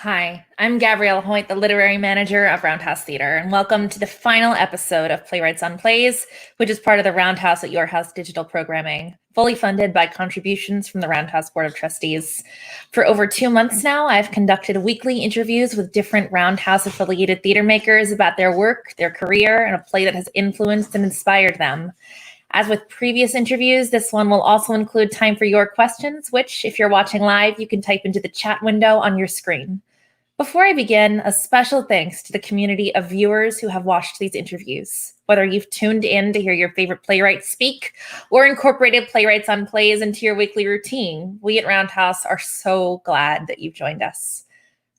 Hi, I'm Gabrielle Hoyt, the literary manager of Roundhouse Theater, and welcome to the final episode of Playwrights on Plays, which is part of the Roundhouse at Your House digital programming, fully funded by contributions from the Roundhouse Board of Trustees. For over 2 months now, I've conducted weekly interviews with different Roundhouse-affiliated theater makers about their work, their career, and a play that has influenced and inspired them. As with previous interviews, this one will also include time for your questions, which, if you're watching live, you can type into the chat window on your screen. Before I begin, a special thanks to the community of viewers who have watched these interviews. Whether you've tuned in to hear your favorite playwright speak or incorporated Playwrights on Plays into your weekly routine, we at Roundhouse are so glad that you've joined us.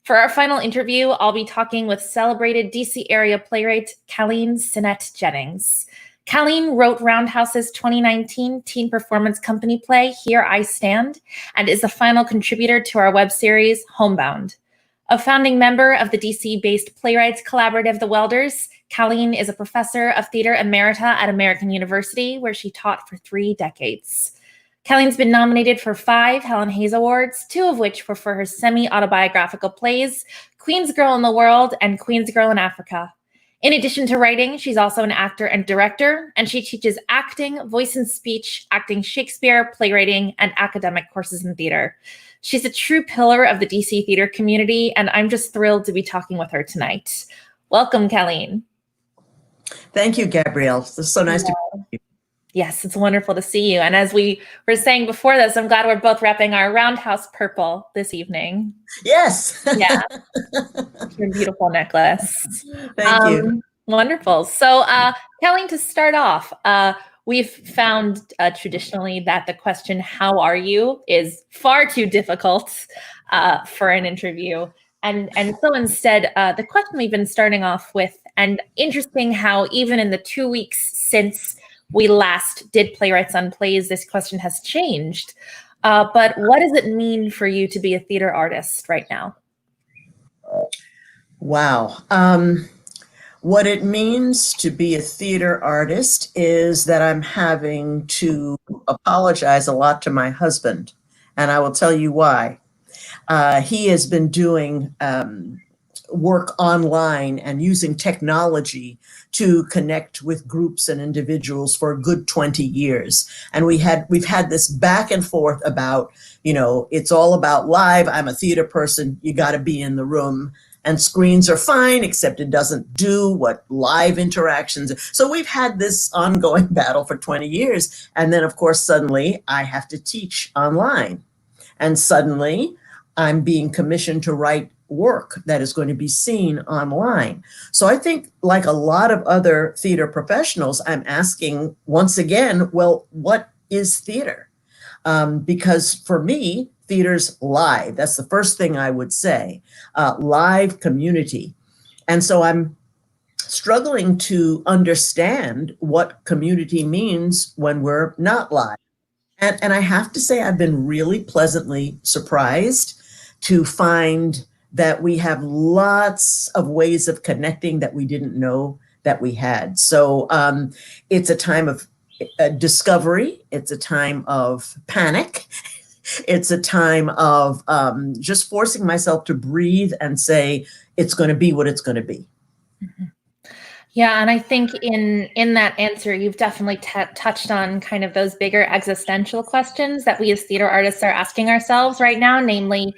For our final interview, I'll be talking with celebrated DC area playwright Caleen Sinnette Jennings. Caleen wrote Roundhouse's 2019 teen performance company play, Here I Stand, and is the final contributor to our web series, Homebound. A founding member of the DC-based playwrights collaborative The Welders, Caleen is a professor of theater emerita at American University, where she taught for 3 decades. Caleen's been nominated for 5 Helen Hayes Awards, 2 of which were for her semi-autobiographical plays, Queen's Girl in the World and Queen's Girl in Africa. In addition to writing, she's also an actor and director, and she teaches acting, voice and speech, acting Shakespeare, playwriting, and academic courses in theater. She's a true pillar of the DC theater community, and I'm just thrilled to be talking with her tonight. Welcome, Caleen. Thank you, Gabrielle. It's so nice to meet you. Yes, it's wonderful to see you. And as we were saying before this, I'm glad we're both repping our Roundhouse purple this evening. Yes. Yeah. Your beautiful necklace. Thank you. Wonderful. So, Caleen, to start off, we've found traditionally that the question, how are you, is far too difficult for an interview. And so instead, the question we've been starting off with, and interesting how even in the 2 weeks since we last did Playwrights on Plays, this question has changed. But what does it mean for you to be a theater artist right now? Wow. What it means to be a theater artist is that I'm having to apologize a lot to my husband, and I will tell you why. He has been doing work online and using technology to connect with groups and individuals for a good 20 years. And we've had this back and forth about, it's all about live. I'm a theater person. You got to be in the room. And screens are fine, except it doesn't do what live interactions. So we've had this ongoing battle for 20 years. And then, of course, suddenly I have to teach online. And suddenly I'm being commissioned to write work that is going to be seen online. So I think, like a lot of other theater professionals, I'm asking once again, well, what is theater? Because for me, theater's live. That's the first thing I would say, live community. And so I'm struggling to understand what community means when we're not live. And I have to say, I've been really pleasantly surprised to find that we have lots of ways of connecting that we didn't know that we had. So it's a time of discovery. It's a time of panic. It's a time of just forcing myself to breathe and say, it's going to be what it's going to be. Mm-hmm. Yeah, and I think in that answer, you've definitely touched on kind of those bigger existential questions that we as theater artists are asking ourselves right now, namely,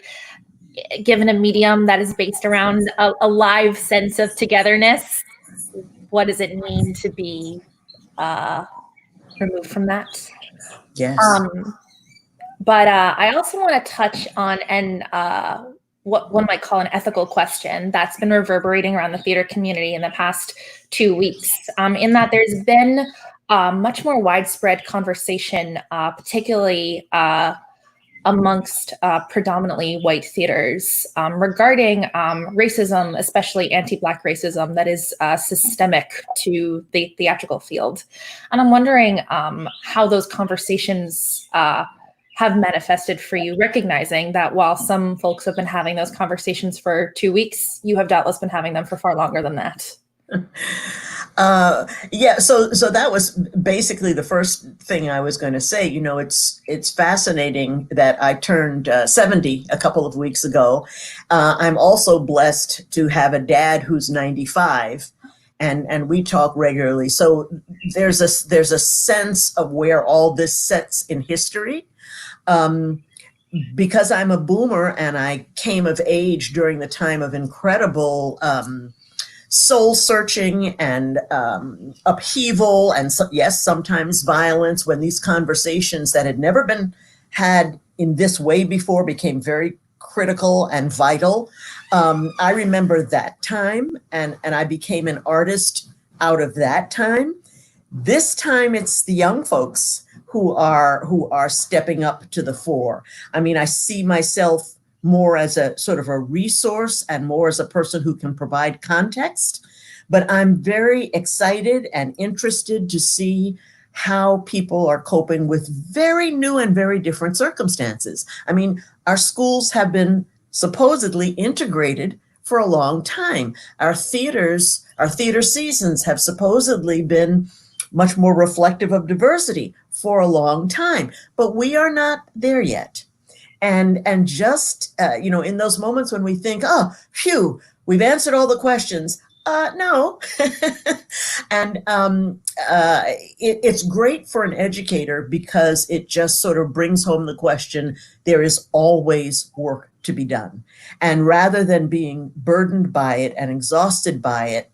given a medium that is based around a live sense of togetherness, what does it mean to be removed from that? Yes. But I also want to touch on what one might call an ethical question that's been reverberating around the theater community in the past 2 weeks, in that there's been much more widespread conversation, particularly amongst predominantly white theaters, regarding racism, especially anti-Black racism that is systemic to the theatrical field. And I'm wondering how those conversations have manifested for you, recognizing that while some folks have been having those conversations for 2 weeks, you have doubtless been having them for far longer than that. Yeah, so that was basically the first thing I was going to say. You know, it's fascinating that I turned 70 a couple of weeks ago. I'm also blessed to have a dad who's 95, and we talk regularly. So there's a sense of where all this sets in history. Because I'm a boomer and I came of age during the time of incredible soul searching and upheaval, and yes, sometimes violence, when these conversations that had never been had in this way before became very critical and vital. I remember that time, and I became an artist out of that time. This time it's the young folks who are stepping up to the fore. I mean, I see myself more as a sort of a resource and more as a person who can provide context. But I'm very excited and interested to see how people are coping with very new and very different circumstances. I mean, our schools have been supposedly integrated for a long time. Our theater seasons have supposedly been much more reflective of diversity for a long time, but we are not there yet. And just, in those moments when we think, oh, phew, we've answered all the questions. No. And it's great for an educator because it just sort of brings home the question, there is always work to be done. And rather than being burdened by it and exhausted by it,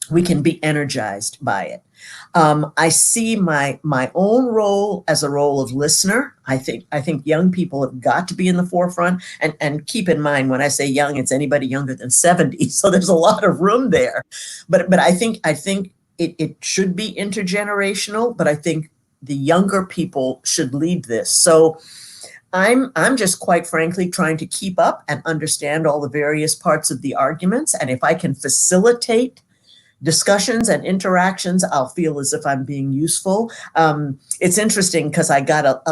we can be energized by it. I see my own role as a role of listener. I think young people have got to be in the forefront. And keep in mind, when I say young, it's anybody younger than 70. So there's a lot of room there. But I think it should be intergenerational. But I think the younger people should lead this. So I'm just quite frankly trying to keep up and understand all the various parts of the arguments. And if I can facilitate discussions and interactions, I'll feel as if I'm being useful. It's interesting because I got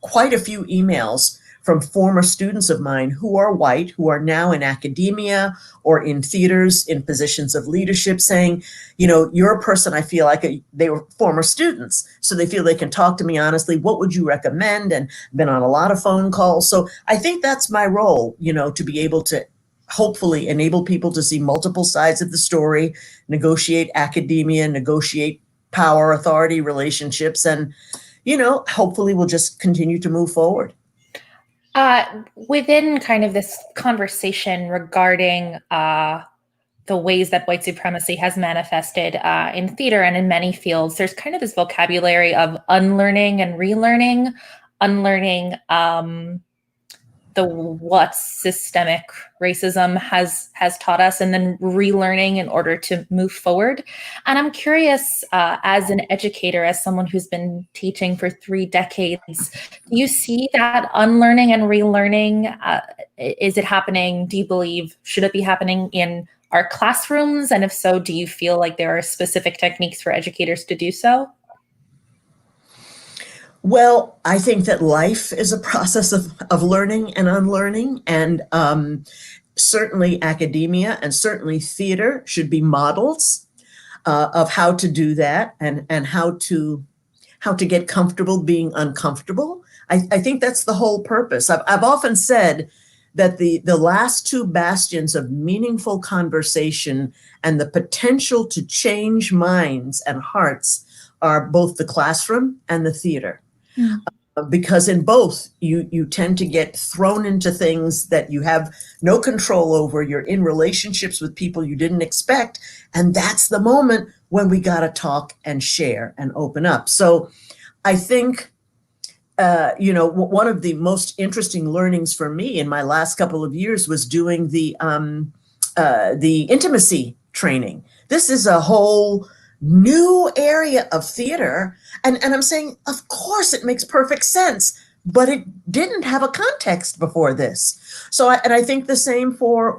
quite a few emails from former students of mine who are white, who are now in academia or in theaters in positions of leadership, saying, you're a person I feel like they were former students, so they feel they can talk to me honestly. What would you recommend? And been on a lot of phone calls. So I think that's my role, to be able to hopefully enable people to see multiple sides of the story, negotiate academia, negotiate power, authority relationships, and, hopefully we'll just continue to move forward. Within kind of this conversation regarding the ways that white supremacy has manifested in theater and in many fields, there's kind of this vocabulary of unlearning and relearning. Unlearning what systemic racism has taught us, and then relearning in order to move forward. And I'm curious, as an educator, as someone who's been teaching for 3 decades, do you see that unlearning and relearning? Is it happening? Do you believe, should it be happening in our classrooms? And if so, do you feel like there are specific techniques for educators to do so? Well, I think that life is a process of learning and unlearning, and certainly academia and certainly theater should be models of how to do that and how to get comfortable being uncomfortable. I think that's the whole purpose. I've often said that the last 2 bastions of meaningful conversation and the potential to change minds and hearts are both the classroom and the theater. Yeah. Because in both, you tend to get thrown into things that you have no control over. You're in relationships with people you didn't expect. And that's the moment when we got to talk and share and open up. So I think, one of the most interesting learnings for me in my last couple of years was doing the intimacy training. This is a whole new area of theater. And I'm saying, of course, it makes perfect sense, but it didn't have a context before this. So, I think the same for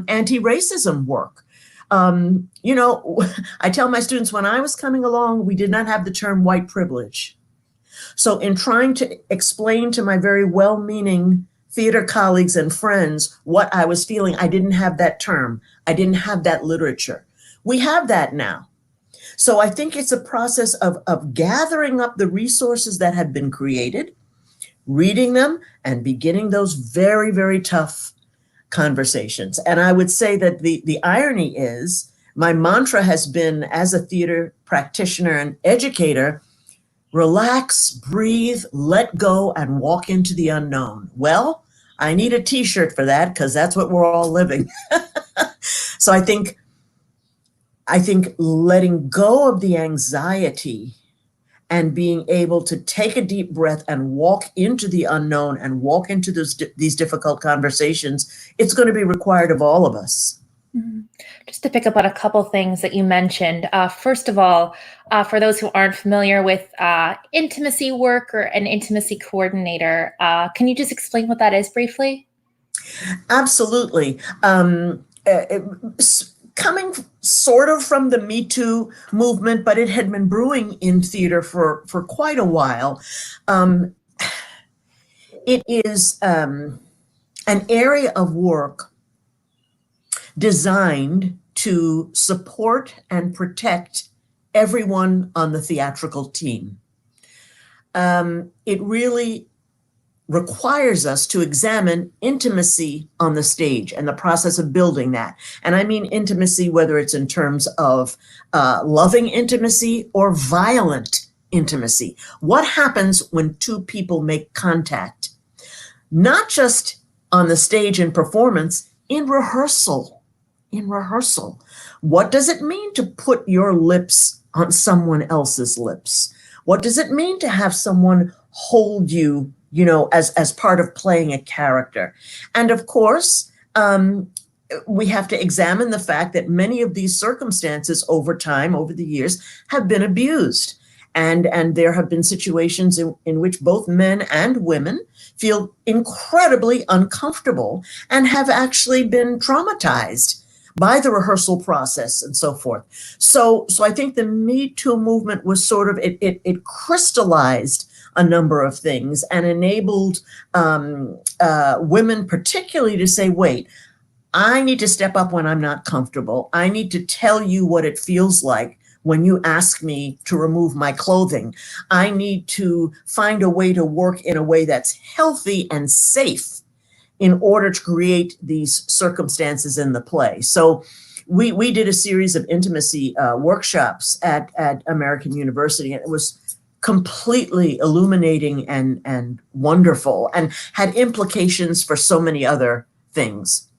anti-racism work. I tell my students, when I was coming along, we did not have the term white privilege. So in trying to explain to my very well-meaning theater colleagues and friends what I was feeling, I didn't have that term. I didn't have that literature. We have that now. So I think it's a process of gathering up the resources that have been created, reading them, and beginning those very, very tough conversations. And I would say that the irony is, my mantra has been, as a theater practitioner and educator, relax, breathe, let go, and walk into the unknown. Well, I need a t-shirt for that, because that's what we're all living. So I think letting go of the anxiety and being able to take a deep breath and walk into the unknown and walk into these difficult conversations, it's going to be required of all of us. Mm-hmm. Just to pick up on a couple things that you mentioned. First of all, for those who aren't familiar with intimacy work or an intimacy coordinator, can you just explain what that is briefly? Absolutely. Coming sort of from the Me Too movement, but it had been brewing in theater for quite a while. It is an area of work designed to support and protect everyone on the theatrical team. It really requires us to examine intimacy on the stage and the process of building that. And I mean intimacy, whether it's in terms of loving intimacy or violent intimacy. What happens when two people make contact? Not just on the stage in performance, in rehearsal. In rehearsal. What does it mean to put your lips on someone else's lips? What does it mean to have someone hold you, as part of playing a character? And of course, we have to examine the fact that many of these circumstances over time, over the years, have been abused. And there have been situations in which both men and women feel incredibly uncomfortable and have actually been traumatized by the rehearsal process and so forth. So I think the Me Too movement was sort of, it crystallized a number of things and enabled women particularly to say, wait, I need to step up when I'm not comfortable. I need to tell you what it feels like when you ask me to remove my clothing. I need to find a way to work in a way that's healthy and safe in order to create these circumstances in the play. So we did a series of intimacy workshops at American University, and it was completely illuminating and wonderful, and had implications for so many other things.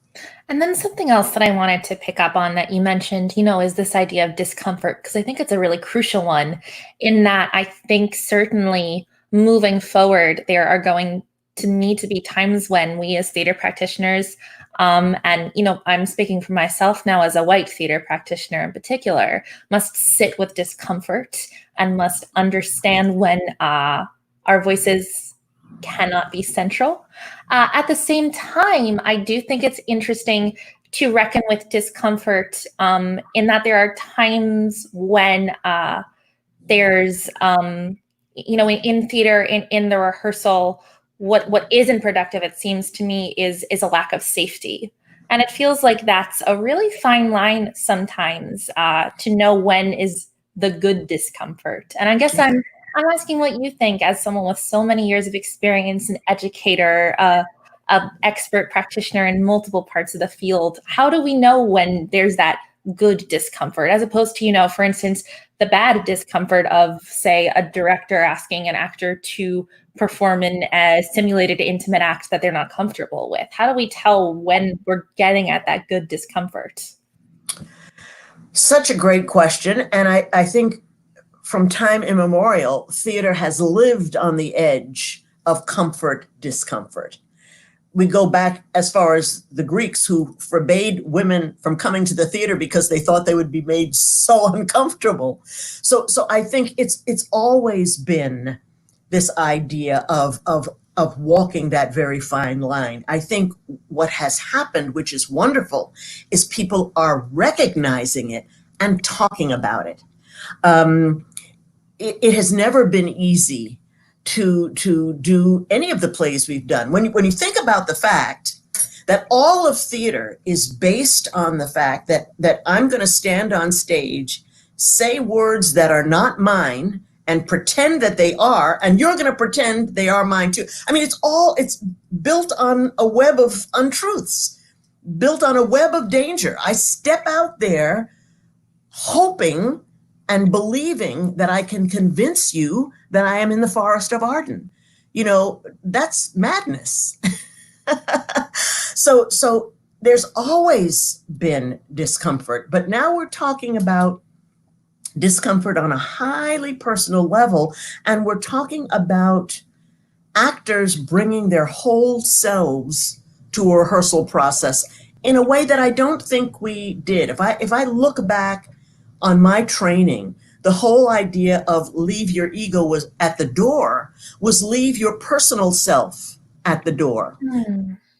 And then something else that I wanted to pick up on that you mentioned, is this idea of discomfort, because I think it's a really crucial one, in that I think certainly moving forward, there are going to need to be times when we as theater practitioners, and I'm speaking for myself now as a white theater practitioner in particular, must sit with discomfort and must understand when our voices cannot be central. At the same time, I do think it's interesting to reckon with discomfort in that there are times when there's, in theater, in the rehearsal, what isn't productive, it seems to me, is a lack of safety. And it feels like that's a really fine line sometimes to know when is the good discomfort. And I guess I'm asking what you think, as someone with so many years of experience, an educator, an expert practitioner in multiple parts of the field. How do we know when there's that good discomfort, as opposed to, for instance, the bad discomfort of, say, a director asking an actor to perform in a simulated intimate act that they're not comfortable with? How do we tell when we're getting at that good discomfort? Such a great question. And I think from time immemorial, theater has lived on the edge of comfort, discomfort. We go back as far as the Greeks, who forbade women from coming to the theater because they thought they would be made so uncomfortable. So I think it's always been this idea of walking that very fine line. I think what has happened, which is wonderful, is people are recognizing it and talking about it. It has never been easy to do any of the plays we've done. When you think about the fact that all of theater is based on the fact that I'm going to stand on stage, say words that are not mine and pretend that they are, and you're going to pretend they are mine too. I mean, it's built on a web of untruths, built on a web of danger. I step out there hoping and believing that I can convince you that I am in the forest of Arden. You know, that's madness. So there's always been discomfort, but now we're talking about discomfort on a highly personal level, and we're talking about actors bringing their whole selves to a rehearsal process in a way that I don't think we did. If I look back on my training, the whole idea of leave your ego was at the door, was leave your personal self at the door.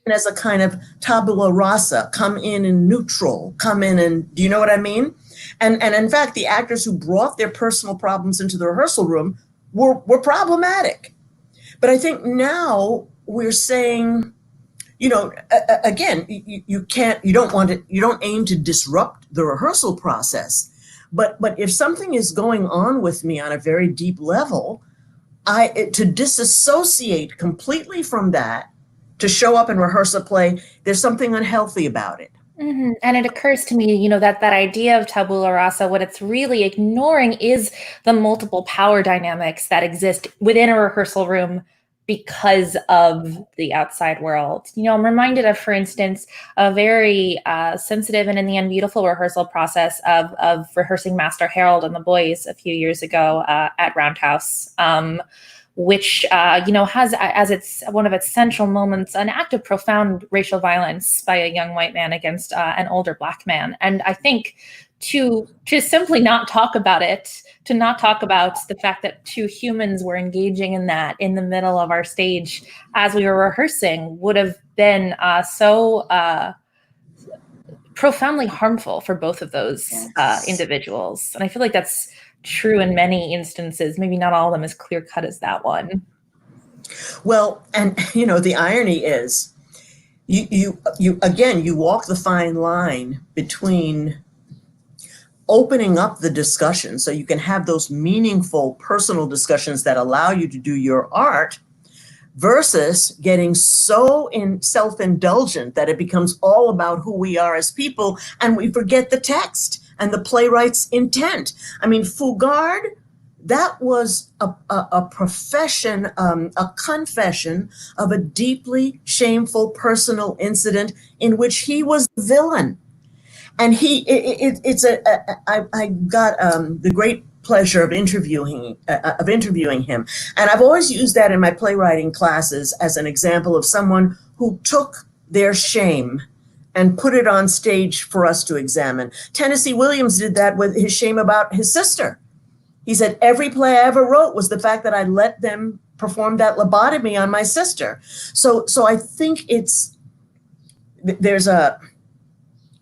And as a kind of tabula rasa, come in neutral, come in and, do you know what I mean? And in fact, the actors who brought their personal problems into the rehearsal room were problematic. But I think now we're saying, you know, again, you don't aim to disrupt the rehearsal process. But if something is going on with me on a very deep level, to disassociate completely from that, to show up and rehearse a play, there's something unhealthy about it. Mm-hmm. And it occurs to me, you know, that idea of tabula rasa, what it's really ignoring is the multiple power dynamics that exist within a rehearsal room because of the outside world. You know, I'm reminded of, for instance, a very sensitive and in the end beautiful rehearsal process of rehearsing Master Harold and the Boys a few years ago at Roundhouse. Which, you know, has as its one of its central moments an act of profound racial violence by a young white man against an older Black man. And I think to simply not talk about it, to not talk about the fact that two humans were engaging in that in the middle of our stage as we were rehearsing would have been so profoundly harmful for both of those individuals. And I feel like that's true in many instances, maybe not all of them as clear cut as that one. Well, and you know, the irony is you walk the fine line between opening up the discussion so you can have those meaningful personal discussions that allow you to do your art versus getting so self-indulgent that it becomes all about who we are as people and we forget the text and the playwright's intent. I mean, Fugard, that was a profession, a confession of a deeply shameful personal incident in which he was the villain. And I got the great pleasure of interviewing him. And I've always used that in my playwriting classes as an example of someone who took their shame and put it on stage for us to examine. Tennessee Williams did that with his shame about his sister. He said, every play I ever wrote was the fact that I let them perform that lobotomy on my sister. So I think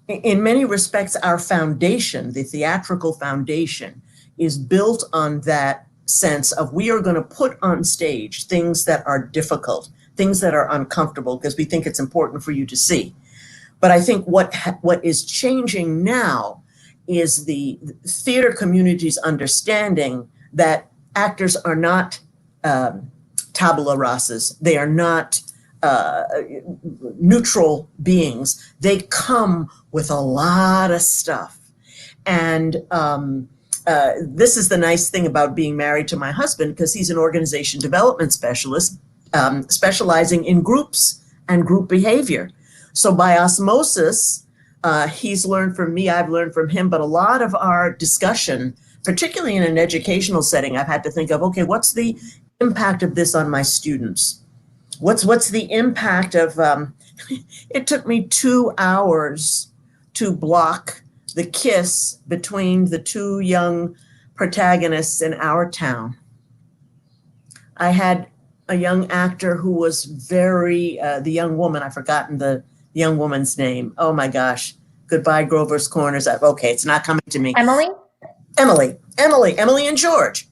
in many respects, our foundation, the theatrical foundation, is built on that sense of we are going to put on stage things that are difficult, things that are uncomfortable, because we think it's important for you to see. But I think what is changing now is the theater community's understanding that actors are not tabula rasas. They are not neutral beings. They come with a lot of stuff. And this is the nice thing about being married to my husband, because he's an organization development specialist specializing in groups and group behavior. So by osmosis, he's learned from me, I've learned from him, but a lot of our discussion, particularly in an educational setting, I've had to think of, okay, what's the impact of this on my students? What's the impact of, it took me 2 hours to block the kiss between the two young protagonists in our town. I had a young actor who was very, the young woman, I've forgotten the young woman's name. Oh my gosh. Goodbye, Grover's Corners. Okay, it's not coming to me. Emily and George.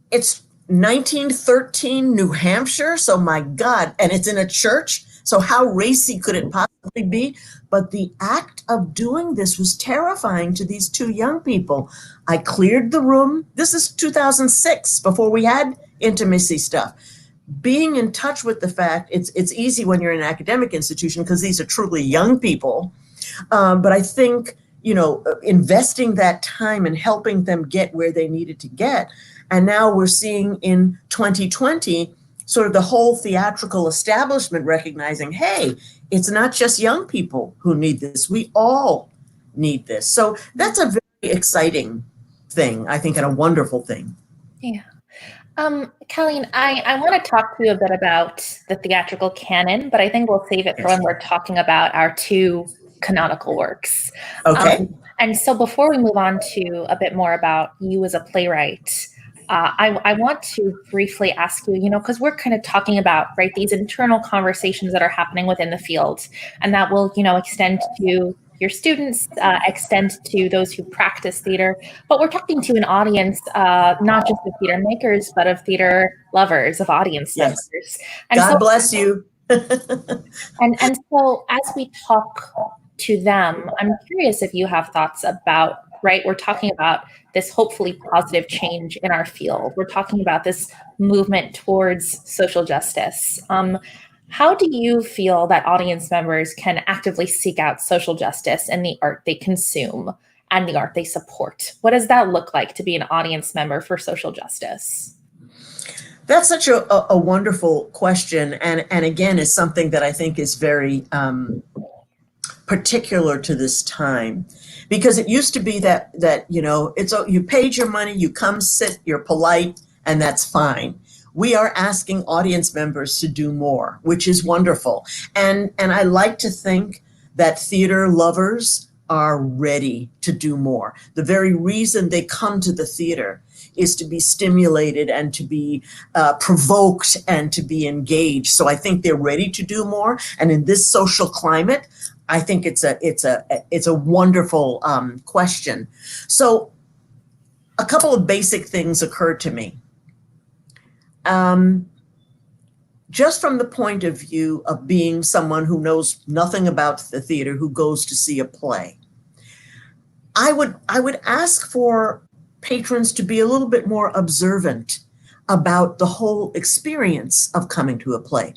It's 1913 New Hampshire. So my God, and it's in a church. So how racy could it possibly be? But the act of doing this was terrifying to these two young people. I cleared the room. This is 2006, before we had intimacy stuff. Being in touch with the fact, it's easy when you're in an academic institution because these are truly young people. But I think, investing that time and helping them get where they needed to get. And now we're seeing in 2020, sort of the whole theatrical establishment recognizing, hey, it's not just young people who need this. We all need this. So that's a very exciting thing, I think, and a wonderful thing. Yeah. Caleen, I want to talk to you a bit about the theatrical canon, but I think we'll save it for when we're talking about our two canonical works. Okay. And so before we move on to a bit more about you as a playwright, I want to briefly ask you, because we're kind of talking about, right, these internal conversations that are happening within the field, and that will, extend to your students, extend to those who practice theater, but we're talking to an audience, not just of theater makers, but of theater lovers, of audience members. And God bless you. and so as we talk to them, I'm curious if you have thoughts about, right, we're talking about this hopefully positive change in our field. We're talking about this movement towards social justice. How do you feel that audience members can actively seek out social justice in the art they consume and the art they support? What does that look like to be an audience member for social justice? That's such a wonderful question. And again, is something that I think is very particular to this time. Because it used to be that you paid your money, you come sit, you're polite, and that's fine. We are asking audience members to do more, which is wonderful. And I like to think that theater lovers are ready to do more. The very reason they come to the theater is to be stimulated and to be provoked and to be engaged. So I think they're ready to do more. And in this social climate, I think it's a wonderful question. So a couple of basic things occurred to me. Just from the point of view of being someone who knows nothing about the theater, who goes to see a play, I would ask for patrons to be a little bit more observant about the whole experience of coming to a play.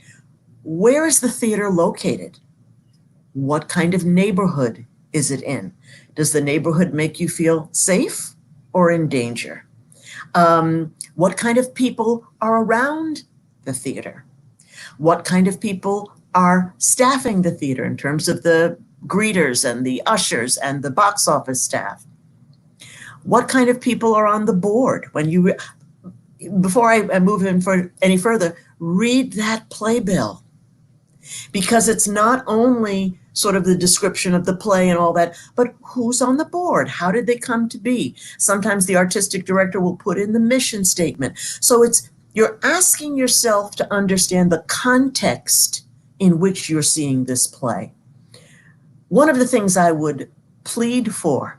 Where is the theater located? What kind of neighborhood is it in? Does the neighborhood make you feel safe or in danger? What kind of people are around the theater? What kind of people are staffing the theater in terms of the greeters and the ushers and the box office staff? What kind of people are on the board? Before I move in for any further, read that playbill. Because it's not only sort of the description of the play and all that, but who's on the board? How did they come to be? Sometimes the artistic director will put in the mission statement. So you're asking yourself to understand the context in which you're seeing this play. One of the things I would plead for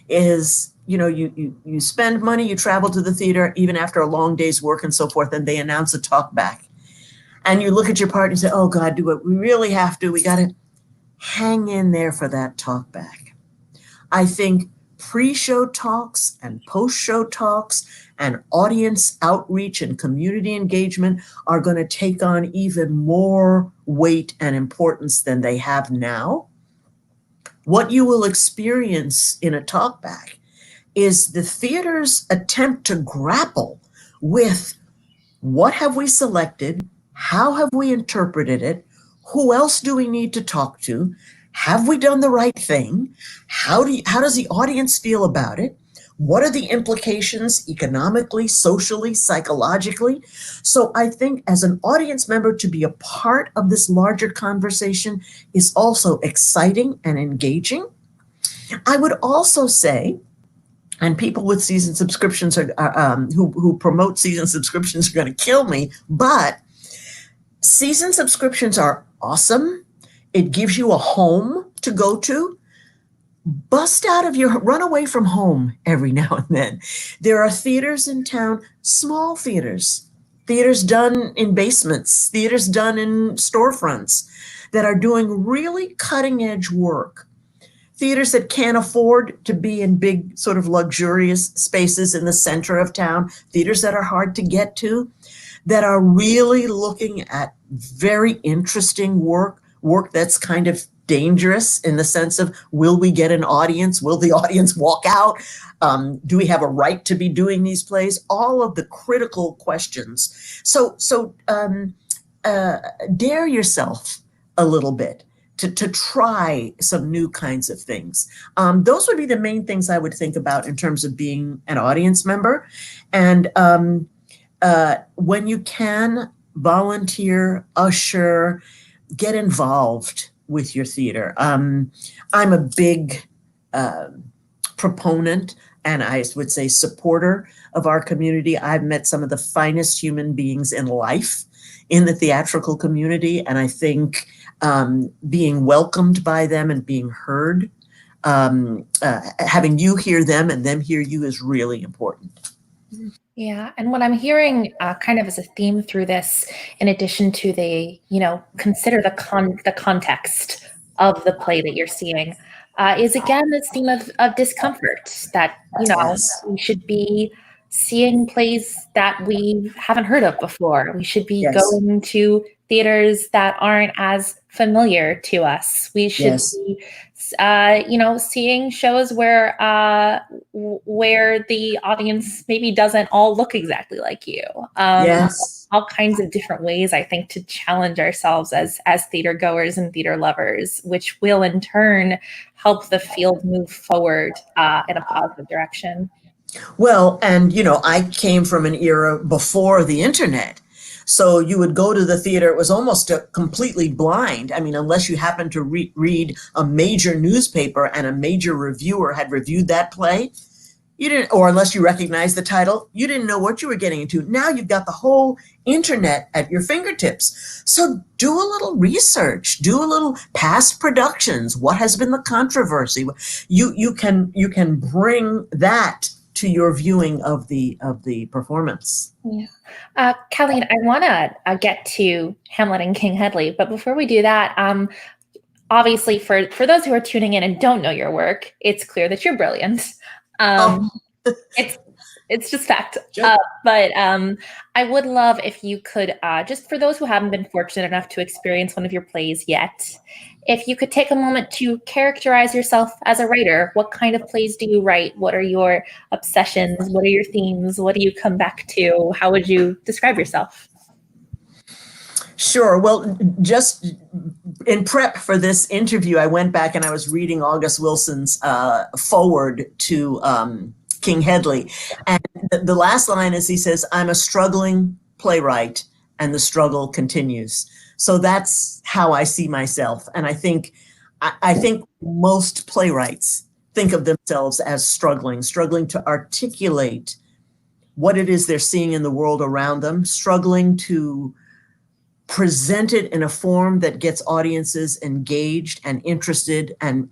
is, you spend money, you travel to the theater, even after a long day's work and so forth, and they announce a talk back. And you look at your partner and say, oh God, do it. We really have to. We got to hang in there for that talk back. I think pre-show talks and post-show talks and audience outreach and community engagement are going to take on even more weight and importance than they have now. What you will experience in a talk back is the theater's attempt to grapple with what have we selected, how have we interpreted it, who else do we need to talk to, have we done the right thing, how does the audience feel about it, what are the implications economically, socially, psychologically. So I think as an audience member to be a part of this larger conversation is also exciting and engaging. I would also say, and people with season subscriptions who promote season subscriptions are going to kill me, but season subscriptions are awesome. It gives you a home to go to. Run away from home every now and then. There are theaters in town, small theaters, theaters done in basements, theaters done in storefronts that are doing really cutting edge work. Theaters that can't afford to be in big sort of luxurious spaces in the center of town, theaters that are hard to get to, that are really looking at very interesting work that's kind of dangerous in the sense of, will we get an audience? Will the audience walk out? Do we have a right to be doing these plays? All of the critical questions. So dare yourself a little bit to try some new kinds of things. Those would be the main things I would think about in terms of being an audience member. And when you can, volunteer, usher, get involved with your theater. I'm a big proponent, and I would say supporter of our community. I've met some of the finest human beings in life in the theatrical community, and I think being welcomed by them and being heard, having you hear them and them hear you is really important. Yeah, and what I'm hearing kind of as a theme through this, in addition to the, consider the context of the play that you're seeing, is again this theme of discomfort, that, Yes. we should be seeing plays that we haven't heard of before. We should be Yes. going to theaters that aren't as familiar to us. We should Yes. be seeing shows where the audience maybe doesn't all look exactly like you. Yes. All kinds of different ways, I think, to challenge ourselves as theater goers and theater lovers, which will in turn help the field move forward in a positive direction. Well, and I came from an era before the internet. So you would go to the theater, it was almost completely blind. I mean, unless you happened to read a major newspaper and a major reviewer had reviewed that play, you didn't, or unless you recognized the title, you didn't know what you were getting into. Now you've got the whole internet at your fingertips. So do a little research, do a little past productions. What has been the controversy? You can bring that to your viewing of the performance. Yeah. Caleen, I want to get to Hamlet and King Headley, but before we do that, obviously for those who are tuning in and don't know your work, it's clear that you're brilliant. It's just fact. Sure. But I would love if you could, just for those who haven't been fortunate enough to experience one of your plays yet, if you could take a moment to characterize yourself as a writer. What kind of plays do you write? What are your obsessions? What are your themes? What do you come back to? How would you describe yourself? Sure. Well, just in prep for this interview, I went back and I was reading August Wilson's foreword to King Headley. And the last line is, he says, "I'm a struggling playwright and the struggle continues." So that's how I see myself. And I think most playwrights think of themselves as struggling to articulate what it is they're seeing in the world around them, struggling to present it in a form that gets audiences engaged and interested and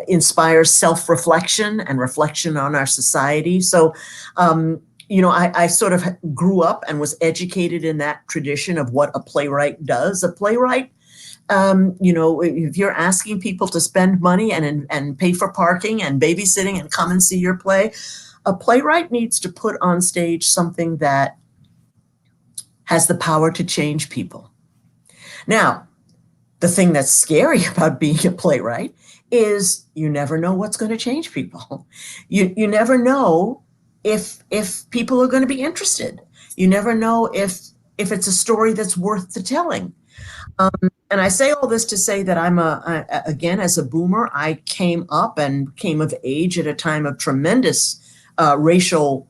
inspires self-reflection and reflection on our society. So, I sort of grew up and was educated in that tradition of what a playwright does. A playwright, if you're asking people to spend money and pay for parking and babysitting and come and see your play, a playwright needs to put on stage something that has the power to change people. Now, the thing that's scary about being a playwright is you never know what's going to change people. You never know if people are going to be interested. You never know if it's a story that's worth the telling. And I say all this to say that again, as a boomer, I came up and came of age at a time of tremendous racial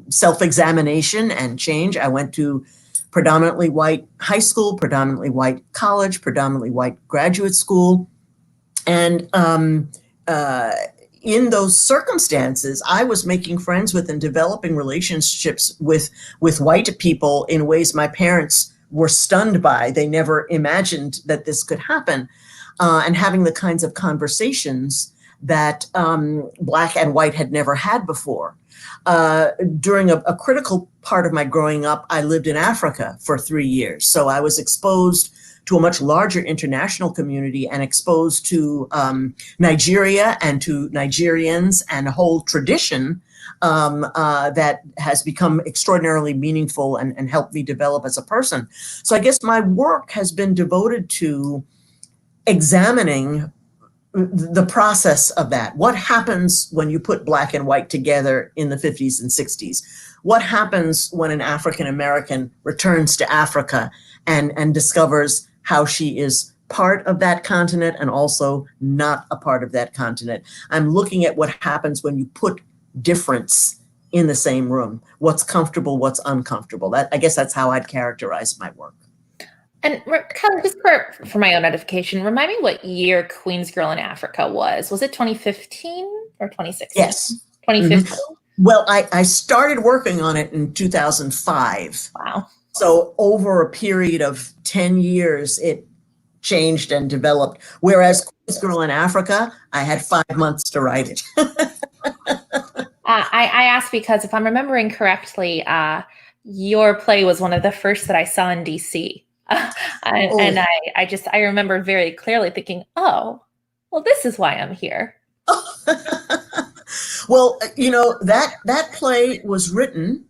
self-examination and change. I went to predominantly white high school, predominantly white college, predominantly white graduate school. And in those circumstances, I was making friends with and developing relationships with white people in ways my parents were stunned by. They never imagined that this could happen. And having the kinds of conversations that Black and white had never had before. During a critical part of my growing up, I lived in Africa for 3 years. So I was exposed to a much larger international community and exposed to Nigeria and to Nigerians and a whole tradition that has become extraordinarily meaningful and helped me develop as a person. So I guess my work has been devoted to examining the process of that. What happens when you put Black and white together in the 50s and 60s? What happens when an African American returns to Africa and discovers how she is part of that continent and also not a part of that continent? I'm looking at what happens when you put difference in the same room. What's comfortable, what's uncomfortable. I guess that's how I'd characterize my work. And Caleen, just for my own edification, remind me what year Queen's Girl in Africa was. Was it 2015 or 2016? Yes. 2015? Mm-hmm. Well, I started working on it in 2005. Wow. So over a period of 10 years, it changed and developed. Whereas Queen's Girl in Africa, I had 5 months to write it. I asked because if I'm remembering correctly, your play was one of the first that I saw in DC. And I remember very clearly thinking, oh, well, this is why I'm here. Well, you know, that play was written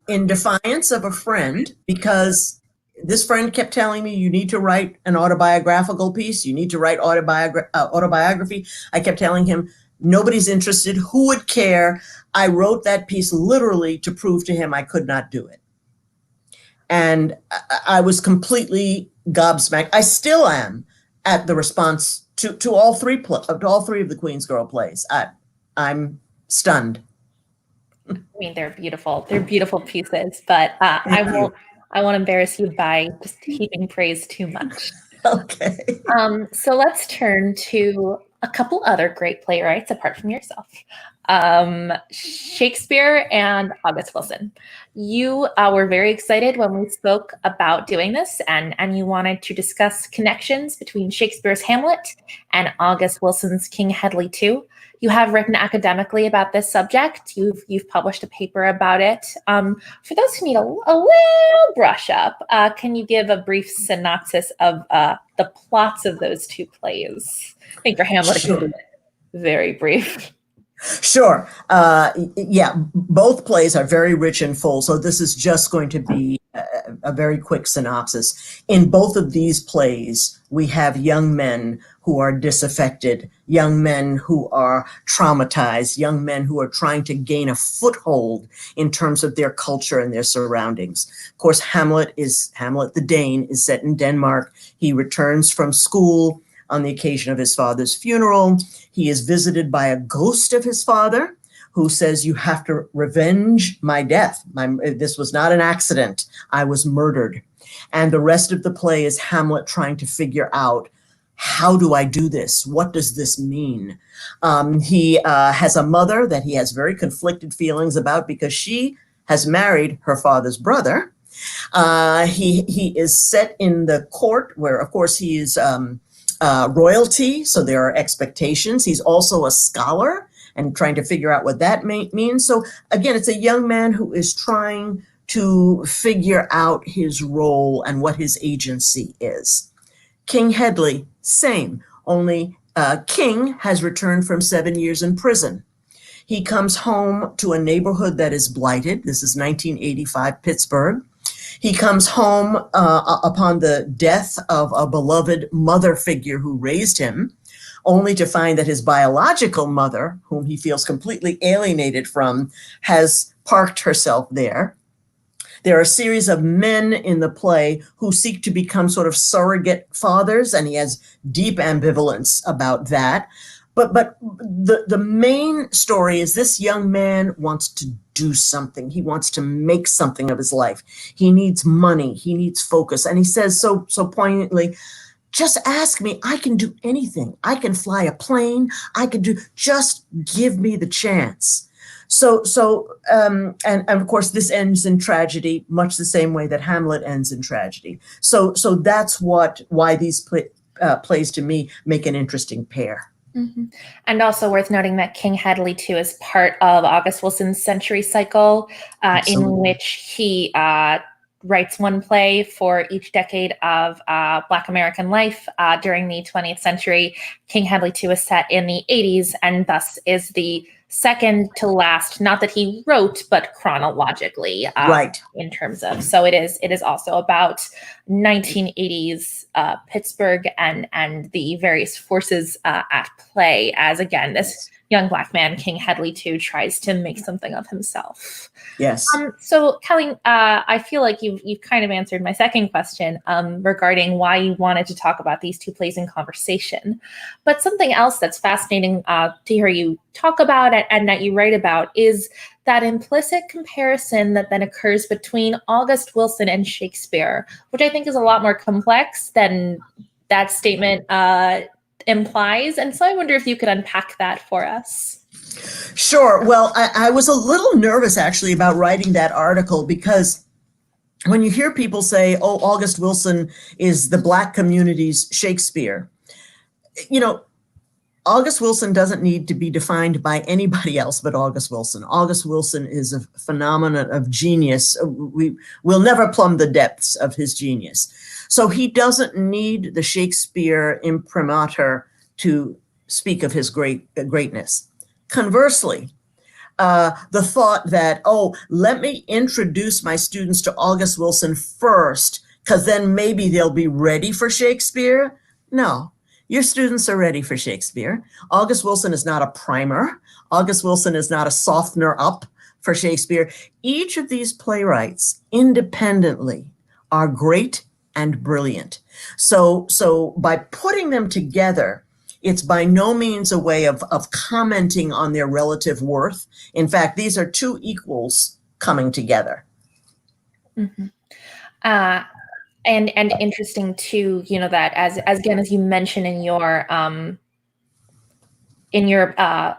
in defiance of a friend, because this friend kept telling me, you need to write an autobiographical piece. You need to write autobiography. I kept telling him, nobody's interested. Who would care? I wrote that piece literally to prove to him I could not do it. And I was completely gobsmacked. I still am at the response to all three of the Queen's Girl plays. I'm stunned. I mean, they're beautiful. They're beautiful pieces, but I won't embarrass you by just heaping praise too much. Okay. So let's turn to a couple other great playwrights apart from yourself. Shakespeare and August Wilson. You were very excited when we spoke about doing this, and you wanted to discuss connections between Shakespeare's Hamlet and August Wilson's King Headley too. You have written academically about this subject. You've published a paper about it. For those who need a little brush up, can you give a brief synopsis of the plots of those two plays? I think for Hamlet, sure. It very brief. Sure. Yeah, both plays are very rich and full, so this is just going to be a very quick synopsis. In both of these plays, we have young men who are disaffected, young men who are traumatized, young men who are trying to gain a foothold in terms of their culture and their surroundings. Of course, Hamlet the Dane is set in Denmark. He returns from school on the occasion of his father's funeral. He is visited by a ghost of his father who says, you have to revenge my death. This was not an accident. I was murdered. And the rest of the play is Hamlet trying to figure out, how do I do this? What does this mean? He has a mother that he has very conflicted feelings about because she has married her father's brother. He is set in the court where, of course, he is royalty, so there are expectations. He's also a scholar and trying to figure out what that means. So again, it's a young man who is trying to figure out his role and what his agency is. King Headley, same, only King has returned from 7 years in prison. He comes home to a neighborhood that is blighted. This is 1985 Pittsburgh. He comes home upon the death of a beloved mother figure who raised him, only to find that his biological mother, whom he feels completely alienated from, has parked herself there. There are a series of men in the play who seek to become sort of surrogate fathers, and he has deep ambivalence about that. But the main story is this young man wants to do something. He wants to make something of his life. He needs money. He needs focus. And he says so poignantly, just ask me. I can do anything. I can fly a plane. Just give me the chance. And of course, this ends in tragedy, much the same way that Hamlet ends in tragedy. So that's why these plays to me make an interesting pair. Mhm. And also worth noting that King Headley too is part of August Wilson's Century Cycle, in Absolutely. which he writes one play for each decade of Black American life during the 20th century. King Headley too is set in the 80s and thus is the second to last, not that he wrote, but chronologically Right. in terms of. So it is also about 1980s Pittsburgh and the various forces at play as, again, this young Black man, King Headley too, tries to make something of himself. Yes. So Caleen, I feel like you've kind of answered my second question regarding why you wanted to talk about these two plays in conversation. But something else that's fascinating to hear you talk about and that you write about is that implicit comparison that then occurs between August Wilson and Shakespeare, which I think is a lot more complex than that statement implies. And so I wonder if you could unpack that for us. Sure. Well, I was a little nervous actually about writing that article because when you hear people say, oh, August Wilson is the Black community's Shakespeare, you know, August Wilson doesn't need to be defined by anybody else but August Wilson. August Wilson is a phenomenon of genius. We'll never plumb the depths of his genius. So he doesn't need the Shakespeare imprimatur to speak of his greatness. Conversely, the thought that, oh, let me introduce my students to August Wilson first, because then maybe they'll be ready for Shakespeare. No, your students are ready for Shakespeare. August Wilson is not a primer. August Wilson is not a softener up for Shakespeare. Each of these playwrights independently are great and brilliant. So by putting them together, it's by no means a way of commenting on their relative worth. In fact, these are two equals coming together. Mm-hmm. And interesting too, you know, that as again, as you mentioned in your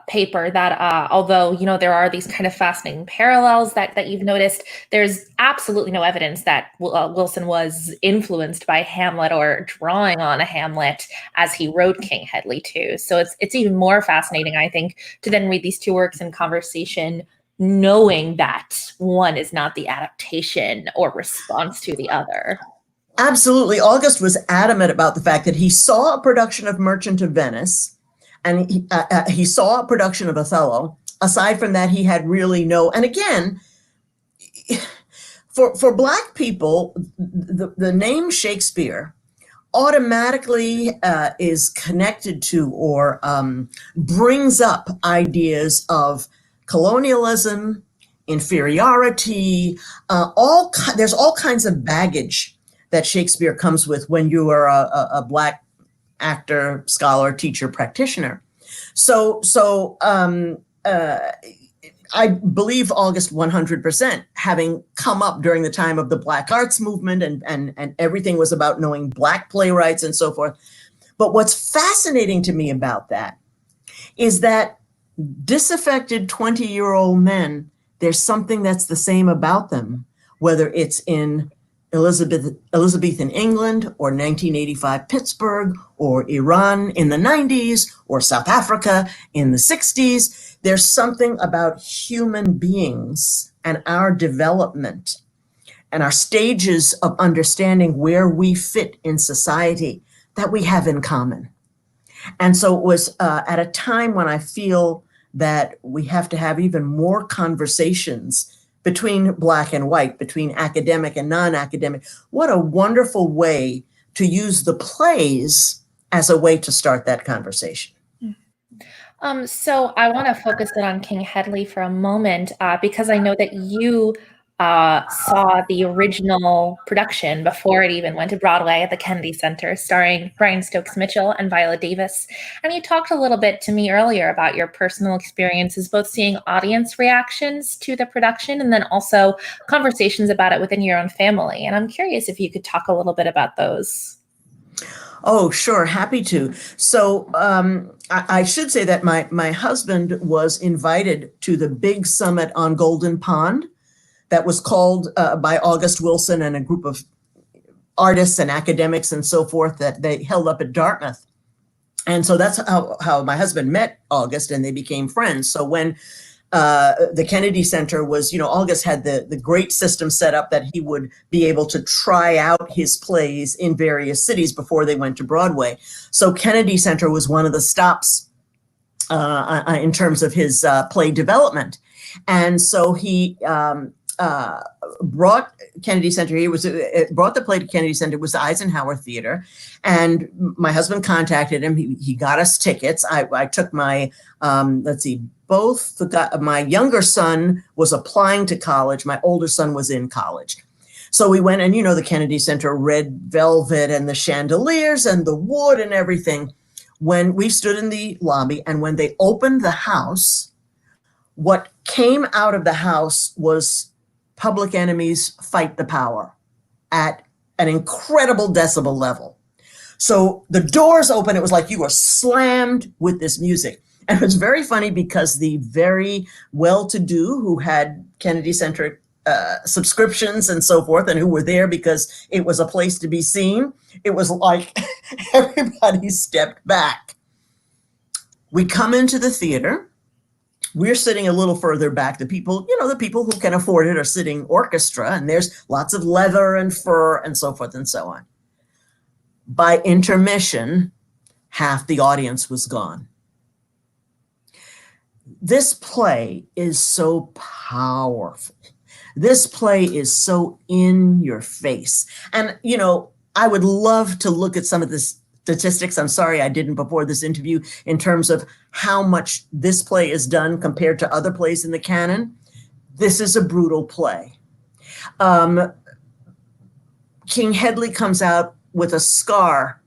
paper, that although, you know, there are these kind of fascinating parallels that you've noticed, there's absolutely no evidence that Wilson was influenced by Hamlet or drawing on a Hamlet as he wrote King Headley too. So it's even more fascinating, I think, to then read these two works in conversation, knowing that one is not the adaptation or response to the other. Absolutely. August was adamant about the fact that he saw a production of Merchant of Venice, and he saw a production of Othello. Aside from that, he had really no, and again, for Black people, the name Shakespeare automatically is connected to or brings up ideas of colonialism, inferiority, there's all kinds of baggage that Shakespeare comes with when you are a Black actor, scholar, teacher, practitioner. So I believe August 100%, having come up during the time of the Black Arts movement and everything was about knowing Black playwrights and so forth. But what's fascinating to me about that is that disaffected 20-year-old men, there's something that's the same about them, whether it's in Elizabethan England or 1985 Pittsburgh or Iran in the 90s or South Africa in the 60s. There's something about human beings and our development and our stages of understanding where we fit in society that we have in common. And so it was at a time when I feel that we have to have even more conversations between Black and white, between academic and non-academic. What a wonderful way to use the plays as a way to start that conversation. So I want to focus in on King Headley for a moment because I know that you saw the original production before it even went to Broadway at the Kennedy Center, starring Brian Stokes Mitchell and Viola Davis. And you talked a little bit to me earlier about your personal experiences, both seeing audience reactions to the production and then also conversations about it within your own family. And I'm curious if you could talk a little bit about those. Oh, sure. Happy to. So I should say that my husband was invited to the big summit on Golden Pond that was called by August Wilson and a group of artists and academics and so forth that they held up at Dartmouth. And so that's how my husband met August, and they became friends. So when the Kennedy Center was, August had the great system set up that he would be able to try out his plays in various cities before they went to Broadway. So Kennedy Center was one of the stops in terms of his play development. And so he brought Kennedy Center. Brought the play to Kennedy Center. It was the Eisenhower Theater, and my husband contacted him. He got us tickets. I took my my younger son was applying to college. My older son was in college. So we went, and the Kennedy Center, red velvet and the chandeliers and the wood and everything. When we stood in the lobby, and when they opened the house, what came out of the house was Public Enemy's Fight the Power at an incredible decibel level. So the doors open, it was like you were slammed with this music. And it was very funny because the very well-to-do who had Kennedy Center subscriptions and so forth, and who were there because it was a place to be seen, it was like everybody stepped back. We come into the theater. We're sitting a little further back. The people who can afford it are sitting orchestra, and there's lots of leather and fur and so forth and so on. By intermission, half the audience was gone. This play is so powerful. This play is so in your face. And, I would love to look at some of this statistics. I'm sorry I didn't before this interview, in terms of how much this play is done compared to other plays in the canon. This is a brutal play. King Headley comes out with a scar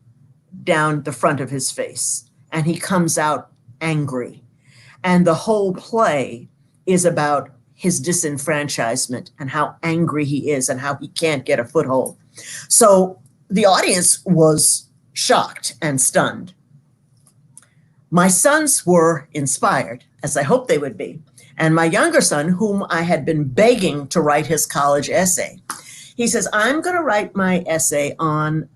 down the front of his face, and he comes out angry. And the whole play is about his disenfranchisement and how angry he is and how he can't get a foothold. So the audience was shocked and stunned. My sons were inspired, as I hoped they would be. And my younger son, whom I had been begging to write his college essay, he says, I'm going to write my essay on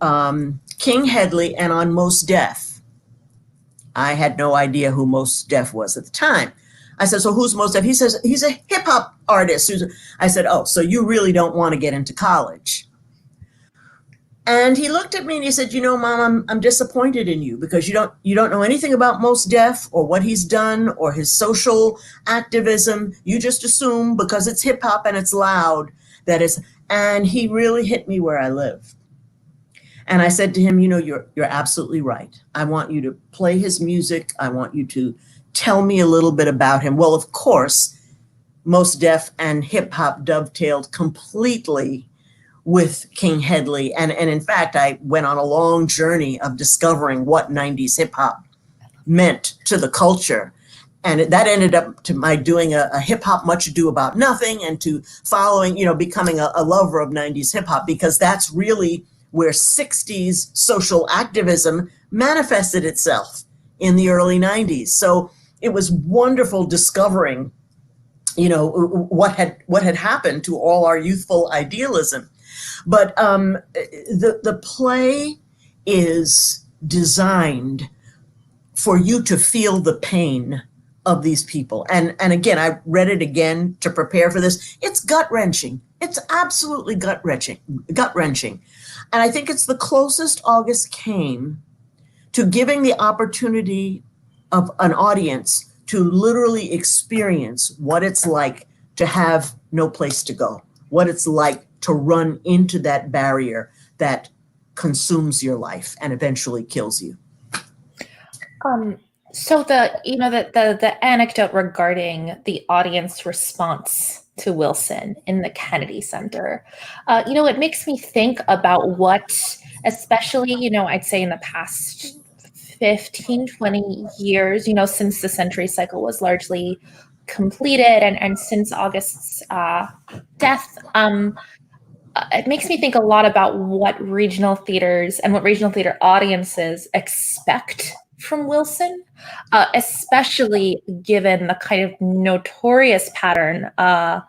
King Headley and on Mos Def. I had no idea who Mos Def was at the time. I said, so who's Mos Def? He says, he's a hip hop artist. I said, oh, so you really don't want to get into college. And he looked at me and he said, Mom, I'm disappointed in you because you don't know anything about Mos Def or what he's done or his social activism. You just assume because it's hip hop and it's loud that it's, and he really hit me where I live. And I said to him, you're absolutely right. I want you to play his music. I want you to tell me a little bit about him. Well, of course, Mos Def and hip hop dovetailed completely with King Headley. And in fact, I went on a long journey of discovering what 90s hip hop meant to the culture. And that ended up to my doing a hip hop Much Ado About Nothing, and to following, becoming a lover of 90s hip hop, because that's really where 60s social activism manifested itself in the early 90s. So it was wonderful discovering, what had happened to all our youthful idealism. But the play is designed for you to feel the pain of these people. And again, I read it again to prepare for this. It's gut-wrenching. It's absolutely gut-wrenching. And I think it's the closest August came to giving the opportunity of an audience to literally experience what it's like to have no place to go, what it's like to run into that barrier that consumes your life and eventually kills you. So the anecdote regarding the audience response to Wilson in the Kennedy Center, it makes me think about what, especially, I'd say in the past 15, 20 years, since the century cycle was largely completed and since August's death, it makes me think a lot about what regional theaters and what regional theater audiences expect from Wilson, especially given the kind of notorious pattern of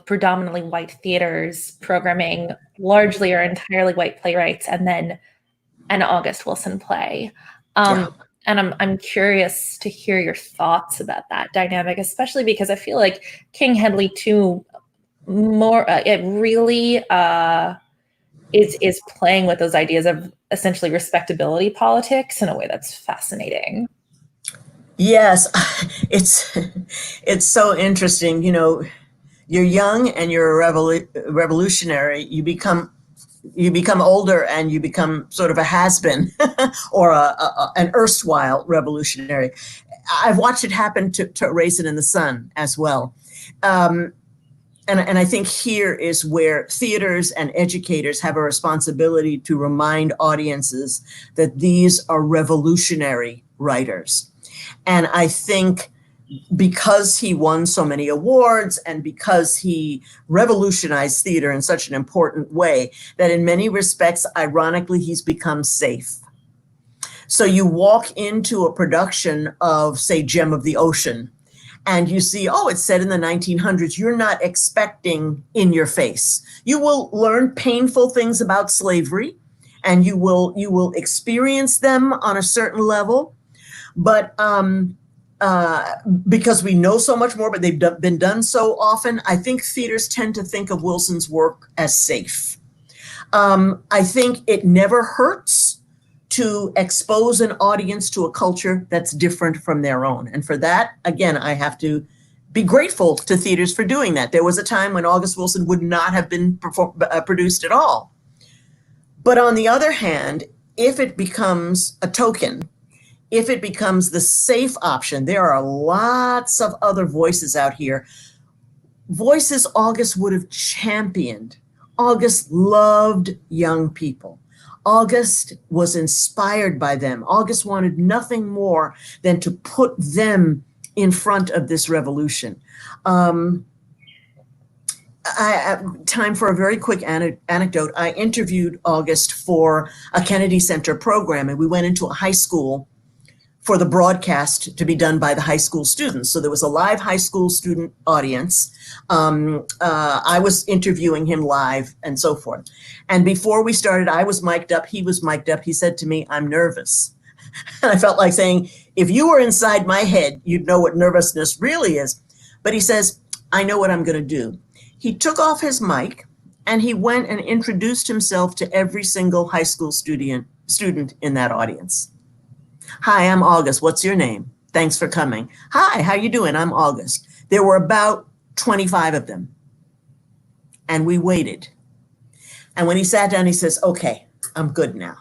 predominantly white theaters programming largely or entirely white playwrights, and then an August Wilson play. Yeah. And I'm curious to hear your thoughts about that dynamic, especially because I feel like King Headley too, more it really is playing with those ideas of essentially respectability politics in a way that's fascinating. Yes, it's so interesting. You know, you're young and you're a revolutionary. You become older and you become sort of a has-been or an erstwhile revolutionary. I've watched it happen to Raisin in the Sun as well. And I think here is where theaters and educators have a responsibility to remind audiences that these are revolutionary writers. And I think because he won so many awards and because he revolutionized theater in such an important way, that in many respects, ironically, he's become safe. So you walk into a production of, say, Gem of the Ocean, and you see, oh, it's set in the 1900s. You're not expecting in your face. You will learn painful things about slavery, and you will experience them on a certain level. But because we know so much more, but they've been done so often, I think theaters tend to think of Wilson's work as safe. I think it never hurts to expose an audience to a culture that's different from their own. And for that, again, I have to be grateful to theaters for doing that. There was a time when August Wilson would not have been produced at all. But on the other hand, if it becomes a token, if it becomes the safe option, there are lots of other voices out here. Voices August would have championed. August loved young people. August was inspired by them. August wanted nothing more than to put them in front of this revolution. Time for a very quick anecdote. I interviewed August for a Kennedy Center program, and we went into a high school for the broadcast to be done by the high school students. So there was a live high school student audience. I was interviewing him live and so forth. And before we started, I was mic'd up, he was mic'd up. He said to me, "I'm nervous." And I felt like saying, if you were inside my head, you'd know what nervousness really is. But he says, "I know what I'm going to do." He took off his mic and he went and introduced himself to every single high school student in that audience. "Hi, I'm August. What's your name? Thanks for coming." "Hi, how you doing? I'm August." There were about 25 of them. And we waited. And when he sat down, he says, "Okay, I'm good now."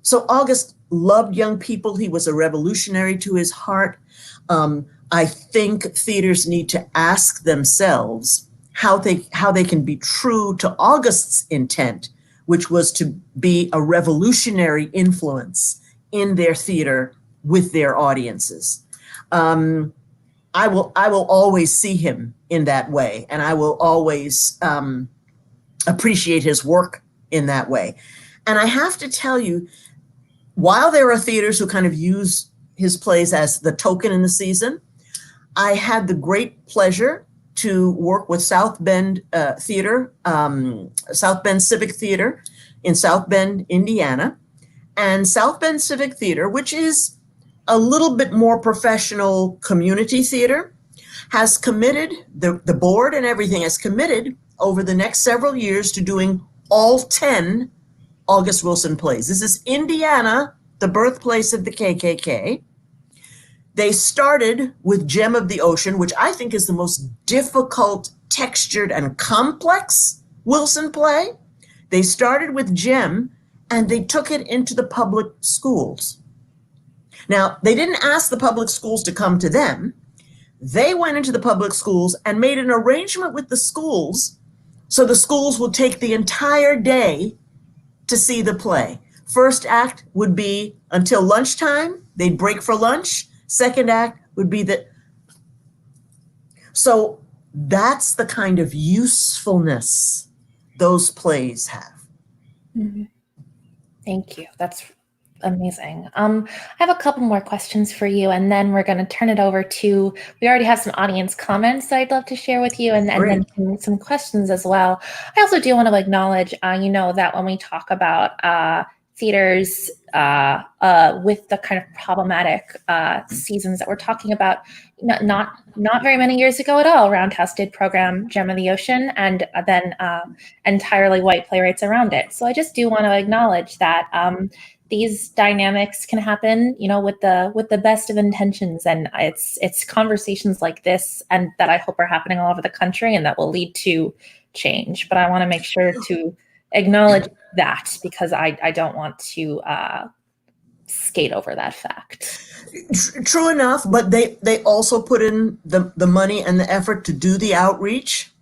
So August loved young people. He was a revolutionary to his heart. I think theaters need to ask themselves how they can be true to August's intent, which was to be a revolutionary influence in their theater with their audiences. I will always see him in that way, and I will always appreciate his work in that way. And I have to tell you, while there are theaters who kind of use his plays as the token in the season, I had the great pleasure to work with South Bend Theater, South Bend Civic Theater in South Bend, Indiana. And South Bend Civic Theater, which is a little bit more professional community theater, has committed, the board and everything has committed over the next several years to doing all 10 August Wilson plays. This is Indiana, the birthplace of the KKK. They started with Gem of the Ocean, which I think is the most difficult, textured, and complex Wilson play. They started with Gem, and they took it into the public schools. Now, they didn't ask the public schools to come to them. They went into the public schools and made an arrangement with the schools so the schools would take the entire day to see the play. First act would be until lunchtime. They'd break for lunch. Second act would be So that's the kind of usefulness those plays have. Mm-hmm. Thank you. That's amazing. I have a couple more questions for you, and then we're going to turn it over to, we already have some audience comments that I'd love to share with you, and then some questions as well. I also do want to acknowledge, that when we talk about theaters with the kind of problematic seasons that we're talking about. Not very many years ago at all, Roundhouse did program Gem of the Ocean, and then entirely white playwrights around it. So I just do want to acknowledge that these dynamics can happen, with the best of intentions, and it's conversations like this, and that I hope are happening all over the country, and that will lead to change. But I want to make sure to acknowledge that, because I don't want to skate over that fact. True enough, but they also put in the money and the effort to do the outreach,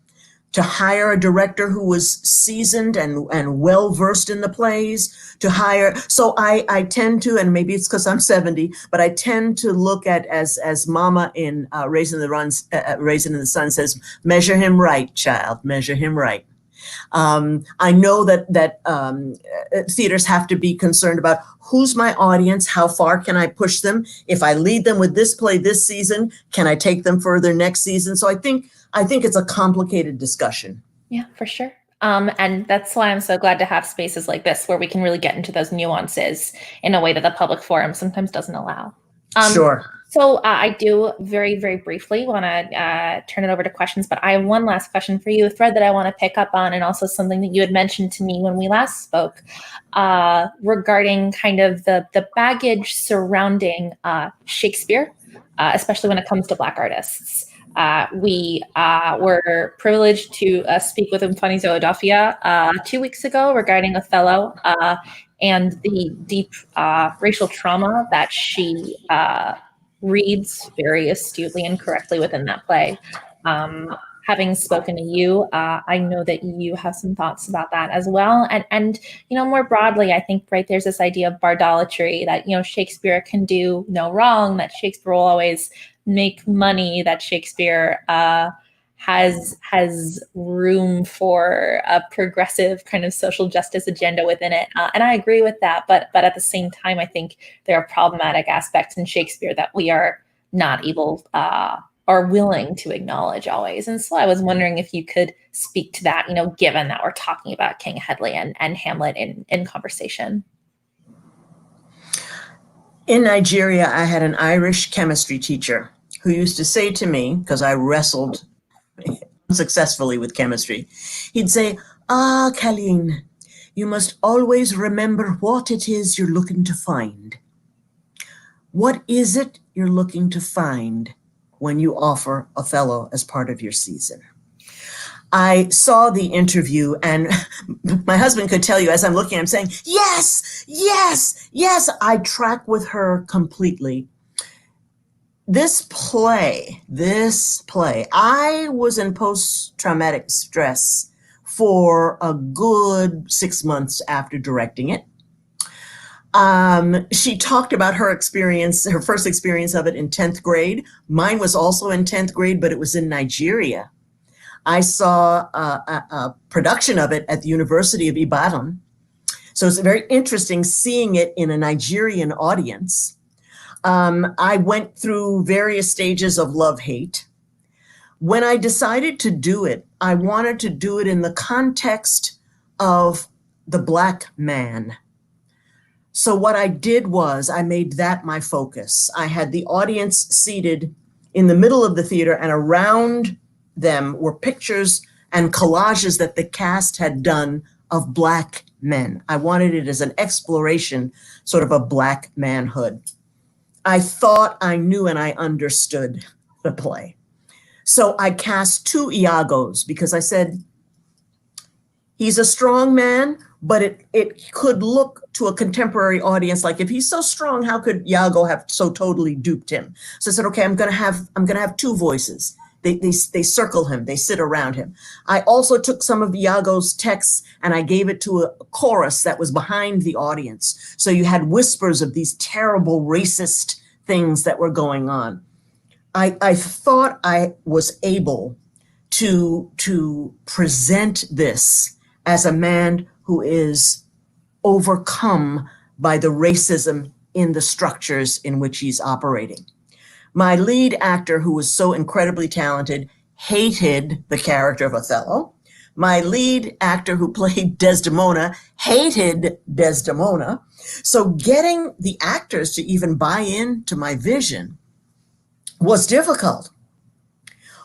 to hire a director who was seasoned and well-versed in the plays, to hire. So I tend to, and maybe it's because I'm 70, but I tend to look at, as Mama in Raisin in the Sun says, measure him right, child, measure him right. I know that theaters have to be concerned about who's my audience, how far can I push them? If I lead them with this play this season, can I take them further next season? So I think it's a complicated discussion. Yeah, for sure. And that's why I'm so glad to have spaces like this where we can really get into those nuances in a way that the public forum sometimes doesn't allow. Sure. So I do very, very briefly want to turn it over to questions, but I have one last question for you, a thread that I want to pick up on, and also something that you had mentioned to me when we last spoke regarding kind of the baggage surrounding Shakespeare, especially when it comes to Black artists. We were privileged to speak with Mfani Zoedafia 2 weeks ago regarding Othello and the deep racial trauma that she reads very astutely and correctly within that play. Having spoken to you, I know that you have some thoughts about that as well. And more broadly, I think, right, there's this idea of bardolatry, that, Shakespeare can do no wrong, that Shakespeare will always make money, that Shakespeare has room for a progressive kind of social justice agenda within it. And I agree with that. But at the same time, I think there are problematic aspects in Shakespeare that we are not able or willing to acknowledge always. And so I was wondering if you could speak to that, given that we're talking about King Headley and Hamlet in conversation. In Nigeria, I had an Irish chemistry teacher who used to say to me, because I wrestled unsuccessfully with chemistry, he'd say, Caleen, you must always remember what it is you're looking to find. What is it you're looking to find when you offer Othello as part of your season? I saw the interview, and my husband could tell you, as I'm looking, I'm saying, yes, yes, yes. I track with her completely. This play, I was in post-traumatic stress for a good 6 months after directing it. She talked about her experience, her first experience of it in 10th grade. Mine was also in 10th grade, but it was in Nigeria. I saw a production of it at the University of Ibadan. So it's very interesting seeing it in a Nigerian audience. I went through various stages of love-hate. When I decided to do it, I wanted to do it in the context of the Black man. So what I did was I made that my focus. I had the audience seated in the middle of the theater, and around them were pictures and collages that the cast had done of Black men. I wanted it as an exploration, sort of a Black manhood. I thought I knew and I understood the play. So I cast 2 Iagos because I said, he's a strong man, but it could look to a contemporary audience like, if he's so strong, how could Iago have so totally duped him? So I said, okay, I'm gonna have 2 voices. They circle him, they sit around him. I also took some of Iago's texts and I gave it to a chorus that was behind the audience. So you had whispers of these terrible racist things that were going on. I thought I was able to present this as a man who is overcome by the racism in the structures in which he's operating. My lead actor, who was so incredibly talented, hated the character of Othello, My lead actor who played Desdemona hated Desdemona. So getting the actors to even buy into my vision was difficult.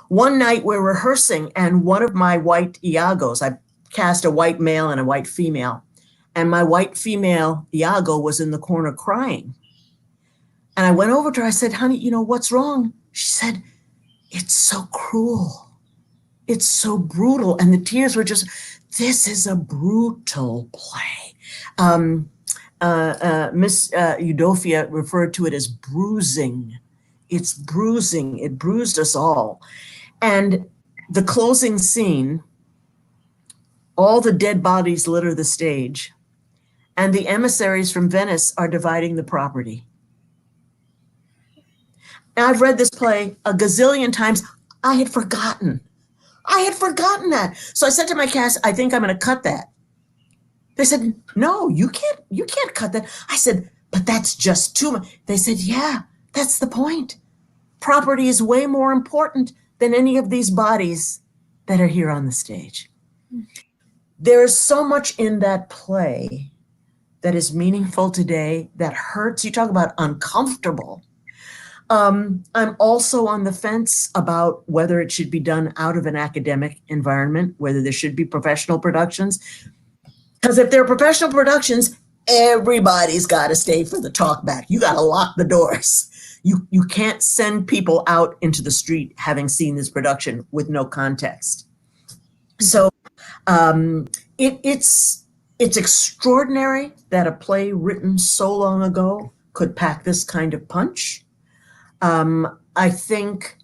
One night we're rehearsing, and one of my white Iagos, I cast a white male and a white female, and my white female Iago was in the corner crying. And I went over to her, I said, honey, you know, what's wrong? She said, it's so cruel. It's so brutal. And the tears were just, this is a brutal play. Miss Eudofia referred to it as bruising. It's bruising. It bruised us all. And the closing scene, all the dead bodies litter the stage, and the emissaries from Venice are dividing the property. Now, I've read this play a gazillion times. I had forgotten that. So I said to my cast, I think I'm going to cut that. They said, no, you can't cut that. I said, but that's just too much. They said, yeah, that's the point. Property is way more important than any of these bodies that are here on the stage. There is so much in that play that is meaningful today, that hurts. You talk about uncomfortable. I'm also on the fence about whether it should be done out of an academic environment, whether there should be professional productions. Because if there are professional productions, everybody's got to stay for the talk back. You got to lock the doors. You can't send people out into the street having seen this production with no context. So it's extraordinary that a play written so long ago could pack this kind of punch. I think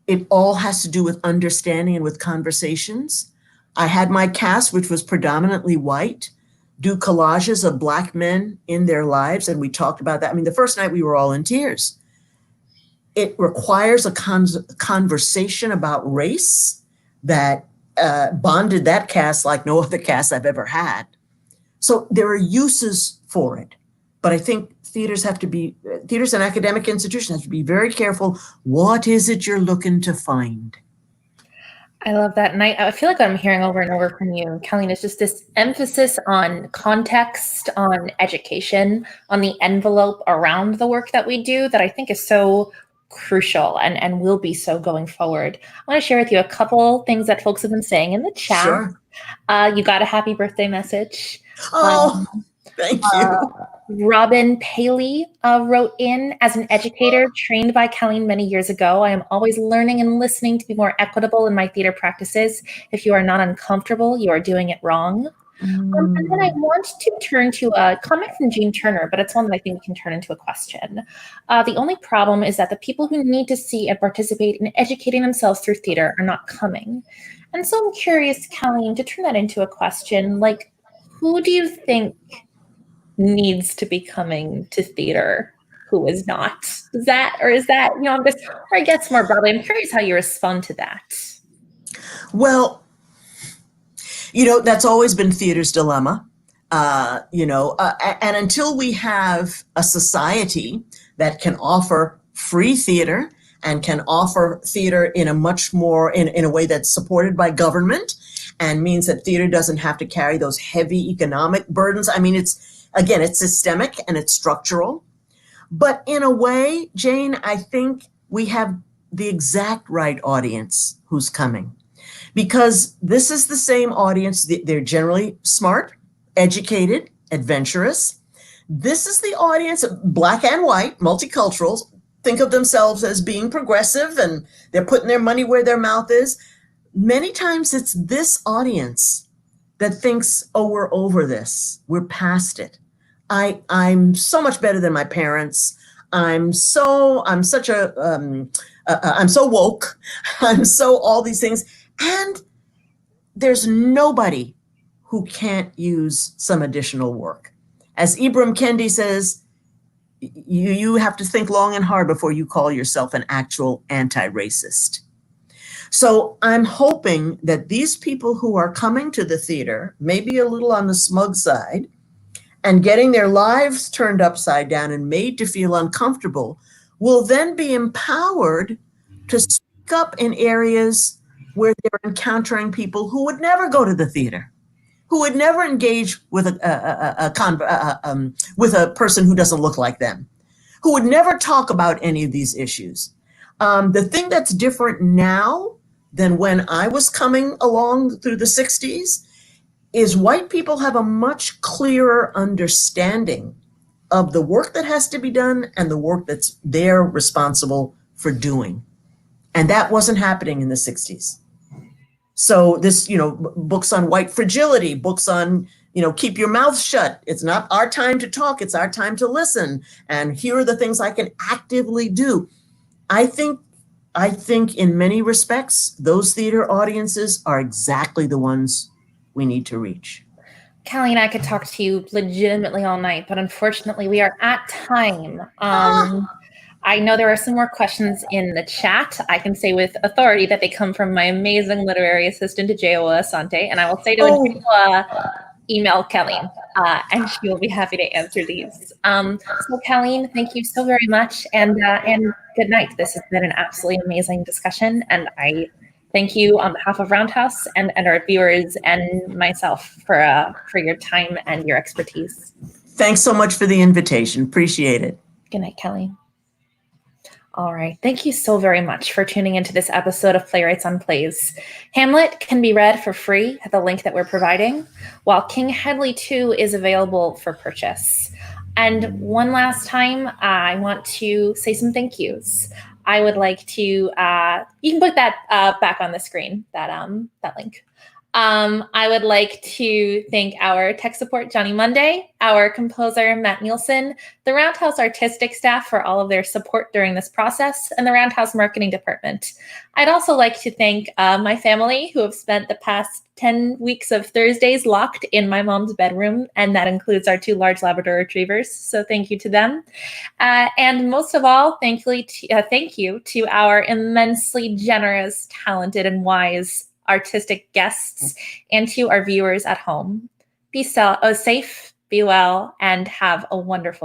it all has to do with understanding and with conversations. I had my cast, which was predominantly white, do collages of Black men in their lives, and we talked about that. I mean, the first night we were all in tears. It requires a conversation about race that bonded that cast like no other cast I've ever had. So there are uses for it, but I think theaters and academic institutions have to be very careful. What is it you're looking to find? I love that. And I feel like what I'm hearing over and over from you, Caleen, is just this emphasis on context, on education, on the envelope around the work that we do that I think is so crucial and will be so going forward. I want to share with you a couple things that folks have been saying in the chat. Sure. You got a happy birthday message. Oh, thank you. Robin Paley wrote in, as an educator trained by Caleen many years ago, I am always learning and listening to be more equitable in my theater practices. If you are not uncomfortable, you are doing it wrong. And then I want to turn to a comment from Jean Turner, but it's one that I think can turn into a question. The only problem is that the people who need to see and participate in educating themselves through theater are not coming. And so I'm curious, Caleen, to turn that into a question, like, who do you think needs to be coming to theater who is not? Is that, you know, or I guess more broadly, I'm curious how you respond to that. Well, you know, that's always been theater's dilemma, and until we have a society that can offer free theater and can offer theater in a much more, in a way that's supported by government and means that theater doesn't have to carry those heavy economic burdens. I mean, it's systemic and it's structural. But in a way, Jane, I think we have the exact right audience who's coming. Because this is the same audience. They're generally smart, educated, adventurous. This is the audience, Black and white, multiculturals, think of themselves as being progressive and they're putting their money where their mouth is. Many times it's this audience that thinks, oh, we're over this. We're past it. I'm so much better than my parents. I'm so woke. I'm so all these things. And there's nobody who can't use some additional work. As Ibram Kendi says, you have to think long and hard before you call yourself an actual anti-racist. So I'm hoping that these people who are coming to the theater, maybe a little on the smug side, and getting their lives turned upside down and made to feel uncomfortable, will then be empowered to speak up in areas where they're encountering people who would never go to the theater, who would never engage with with a person who doesn't look like them, who would never talk about any of these issues. The thing that's different now than when I was coming along through the 60s is white people have a much clearer understanding of the work that has to be done and the work that's they're responsible for doing. And that wasn't happening in the 60s. So this, books on white fragility, books on, keep your mouth shut. It's not our time to talk, it's our time to listen. And here are the things I can actively do. I think in many respects, those theater audiences are exactly the ones we need to reach. Caleen, I could talk to you legitimately all night, but unfortunately we are at time. I know there are some more questions in the chat. I can say with authority that they come from my amazing literary assistant, Jeoa Asante, and I will say to Jeoa, email Caleen, and she will be happy to answer these. So Caleen, thank you so very much, and good night. This has been an absolutely amazing discussion, and I thank you on behalf of Roundhouse and our viewers and myself for your time and your expertise. Thanks so much for the invitation. Appreciate it. Good night, Caleen. All right. Thank you so very much for tuning into this episode of Playwrights on Plays. Hamlet can be read for free at the link that we're providing, while King Headley 2 is available for purchase. And one last time, I want to say some thank yous. I would like to, you can put that back on the screen, that link. I would like to thank our tech support, Johnny Monday, our composer, Matt Nielsen, the Roundhouse artistic staff for all of their support during this process, and the Roundhouse marketing department. I'd also like to thank my family, who have spent the past 10 weeks of Thursdays locked in my mom's bedroom, and that includes our 2 large Labrador retrievers, so thank you to them. And most of all, thank you to our immensely generous, talented, and wise artistic guests, and to our viewers at home. Be safe, be well, and have a wonderful